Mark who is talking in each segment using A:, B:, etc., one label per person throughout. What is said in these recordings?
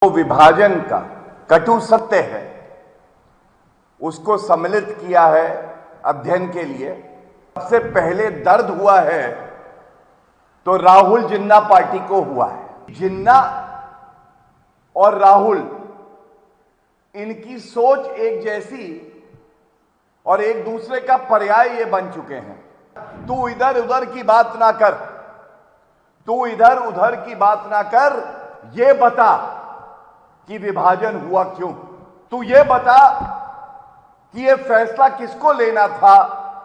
A: जो विभाजन का कटु सत्य है उसको सम्मिलित किया है अध्ययन के लिए। सबसे पहले दर्द हुआ है तो राहुल जिन्ना पार्टी को हुआ है। जिन्ना और राहुल, इनकी सोच एक जैसी और एक दूसरे का पर्याय ये बन चुके हैं। तू इधर उधर की बात ना कर, तू इधर उधर की बात ना कर, ये बता कि विभाजन हुआ क्यों। तू ये बता कि ये फैसला किसको लेना था,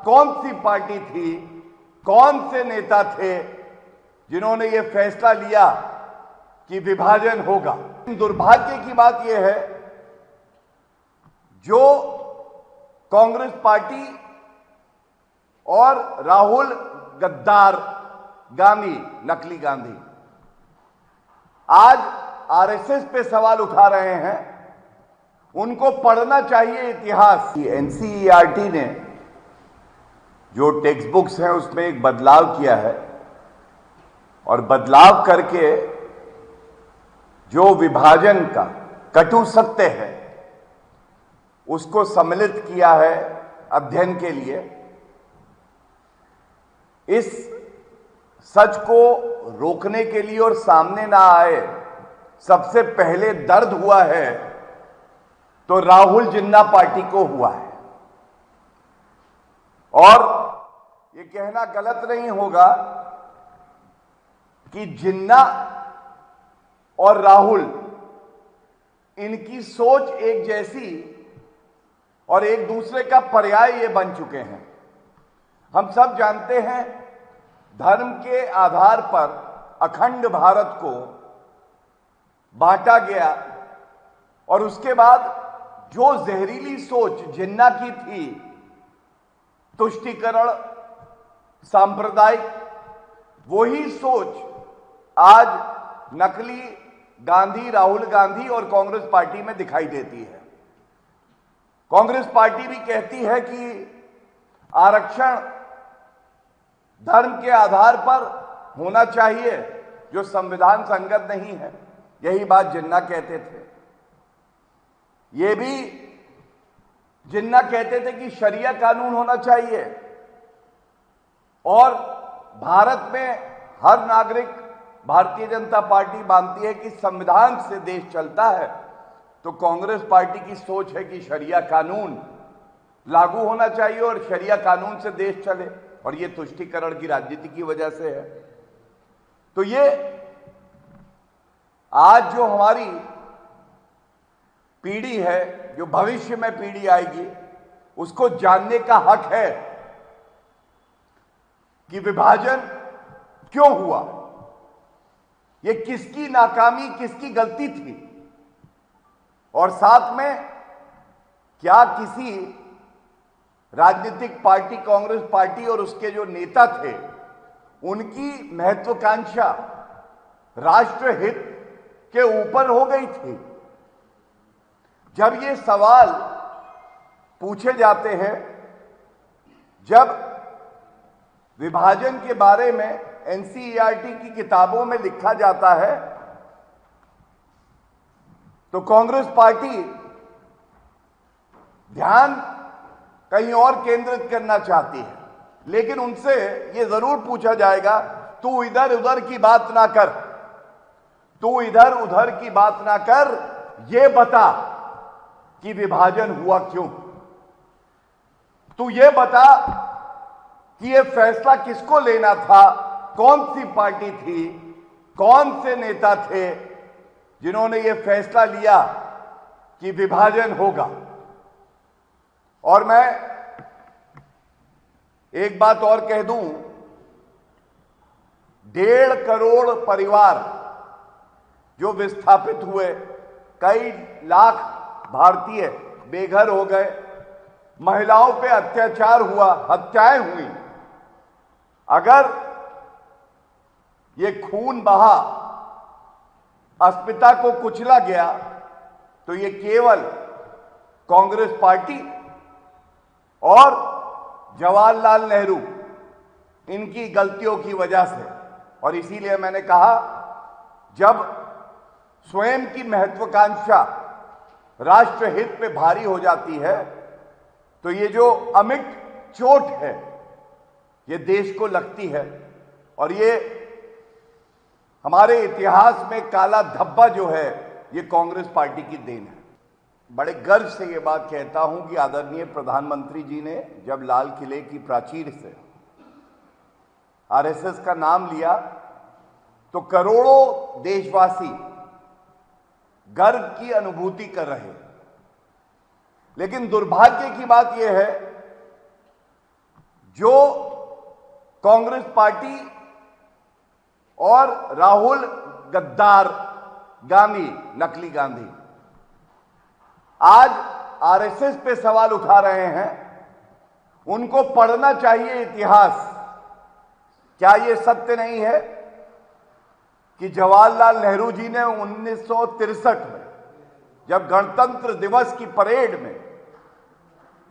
A: कौन सी पार्टी थी, कौन से नेता थे जिन्होंने ये फैसला लिया कि विभाजन होगा। दुर्भाग्य की बात यह है, जो कांग्रेस पार्टी और राहुल गद्दार गांधी, नकली गांधी, आज आरएसएस पे सवाल उठा रहे हैं। उनको पढ़ना चाहिए इतिहास। एनसीईआरटी ने जो टेक्स्ट बुक्स हैं उसमें एक बदलाव किया है और बदलाव करके जो विभाजन का कटु सत्य है उसको सम्मिलित किया है अध्ययन के लिए। इस सच को रोकने के लिए और सामने ना आए, सबसे पहले दर्द हुआ है तो राहुल जिन्ना पार्टी को हुआ है। और ये कहना गलत नहीं होगा कि जिन्ना और राहुल, इनकी सोच एक जैसी और एक दूसरे का पर्याय ये बन चुके हैं। हम सब जानते हैं, धर्म के आधार पर अखंड भारत को बांटा गया और उसके बाद जो जहरीली सोच जिन्ना की थी, तुष्टीकरण, सांप्रदायिक, वही सोच आज नकली गांधी, राहुल गांधी और कांग्रेस पार्टी में दिखाई देती है। कांग्रेस पार्टी भी कहती है कि आरक्षण धर्म के आधार पर होना चाहिए, जो संविधान संगत नहीं है। यही बात जिन्ना कहते थे। ये भी जिन्ना कहते थे कि शरिया कानून होना चाहिए और भारत में हर नागरिक, भारतीय जनता पार्टी मानती है कि संविधान से देश चलता है। तो कांग्रेस पार्टी की सोच है कि शरिया कानून लागू होना चाहिए और शरिया कानून से देश चले, और ये तुष्टीकरण की राजनीति की वजह से है। तो ये आज जो हमारी पीढ़ी है, जो भविष्य में पीढ़ी आएगी, उसको जानने का हक है कि विभाजन क्यों हुआ, ये किसकी नाकामी, किसकी गलती थी, और साथ में क्या किसी राजनीतिक पार्टी, कांग्रेस पार्टी और उसके जो नेता थे, उनकी महत्वाकांक्षा राष्ट्रहित के ऊपर हो गई थी। जब ये सवाल पूछे जाते हैं, जब विभाजन के बारे में एनसीईआरटी की किताबों में लिखा जाता है, तो कांग्रेस पार्टी ध्यान कहीं और केंद्रित करना चाहती है। लेकिन उनसे यह जरूर पूछा जाएगा, तू इधर उधर की बात ना कर, तू इधर उधर की बात ना कर, ये बता कि विभाजन हुआ क्यों। तू ये बता कि ये फैसला किसको लेना था, कौन सी पार्टी थी, कौन से नेता थे जिन्होंने ये फैसला लिया कि विभाजन होगा। और मैं एक बात और कह दूं, 1.5 करोड़ परिवार जो विस्थापित हुए, कई लाख भारतीय बेघर हो गए, महिलाओं पे अत्याचार हुआ, हत्याएं हुई। अगर ये खून बहा, अस्मिता को कुचला गया, तो ये केवल कांग्रेस पार्टी और जवाहरलाल नेहरू, इनकी गलतियों की वजह से। और इसीलिए मैंने कहा, जब स्वयं की महत्वाकांक्षा राष्ट्रहित पे भारी हो जाती है तो ये जो अमिट चोट है ये देश को लगती है और ये हमारे इतिहास में काला धब्बा जो है ये कांग्रेस पार्टी की देन है। बड़े गर्व से ये बात कहता हूं कि आदरणीय प्रधानमंत्री जी ने जब लाल किले की प्राचीर से आरएसएस का नाम लिया तो करोड़ों देशवासी गर्व की अनुभूति कर रहे हैं। लेकिन दुर्भाग्य की बात यह है जो कांग्रेस पार्टी और राहुल गद्दार गांधी, नकली गांधी, आज आरएसएस पे सवाल उठा रहे हैं। उनको पढ़ना चाहिए इतिहास। क्या यह सत्य नहीं है कि जवाहरलाल नेहरू जी ने 1963 में जब गणतंत्र दिवस की परेड में,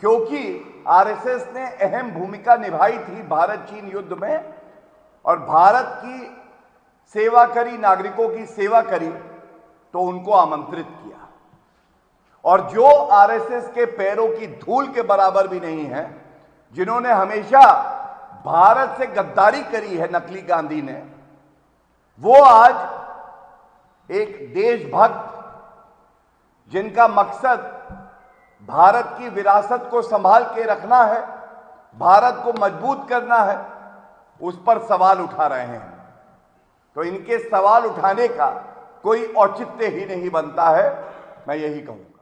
A: क्योंकि आरएसएस ने अहम भूमिका निभाई थी भारत चीन युद्ध में और भारत की सेवा करी, नागरिकों की सेवा करी, तो उनको आमंत्रित किया। और जो आरएसएस के पैरों की धूल के बराबर भी नहीं है, जिन्होंने हमेशा भारत से गद्दारी करी है, नकली गांधी ने, वो आज एक देशभक्त जिनका मकसद भारत की विरासत को संभाल के रखना है, भारत को मजबूत करना है, उस पर सवाल उठा रहे हैं। तो इनके सवाल उठाने का कोई औचित्य ही नहीं बनता है, मैं यही कहूं।